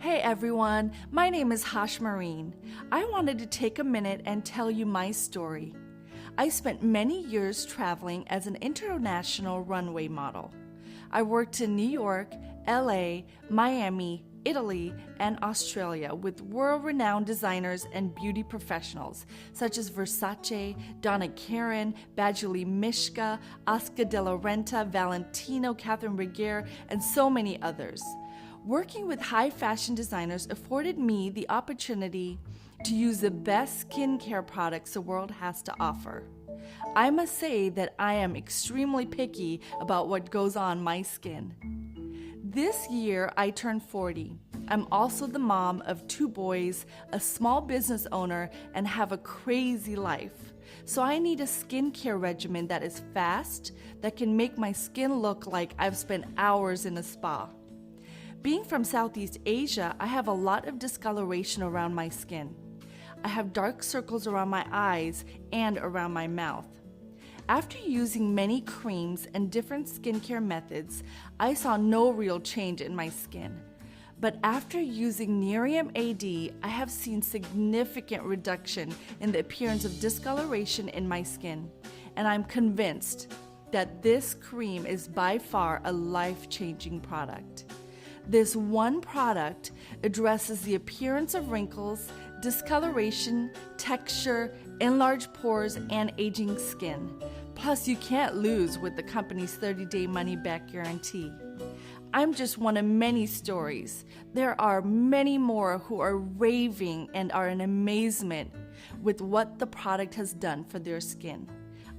Hey everyone, my name is Hash Marine. I wanted to take a minute and tell you my story. I spent many years traveling as an international runway model. I worked in New York, LA, Miami, Italy, and Australia with world-renowned designers and beauty professionals such as Versace, Donna Karan, Badgley Mischka, Oscar de la Renta, Valentino, Catherine Regehr, and so many others. Working with high fashion designers afforded me the opportunity to use the best skincare products the world has to offer. I must say that I am extremely picky about what goes on my skin. This year I turned 40. I'm also the mom of 2 boys, a small business owner, and have a crazy life. So I need a skincare regimen that is fast, that can make my skin look like I've spent hours in a spa. Being from Southeast Asia, I have a lot of discoloration around my skin. I have dark circles around my eyes and around my mouth. After using many creams and different skincare methods, I saw no real change in my skin. But after using Nerium AD, I have seen significant reduction in the appearance of discoloration in my skin, and I'm convinced that this cream is by far a life-changing product. This one product addresses the appearance of wrinkles, discoloration, texture, enlarged pores, and aging skin. Plus, you can't lose with the company's 30-day money-back guarantee. I'm just one of many stories. There are many more who are raving and are in amazement with what the product has done for their skin.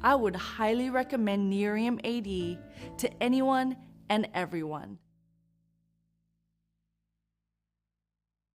I would highly recommend Nerium AD to anyone and everyone.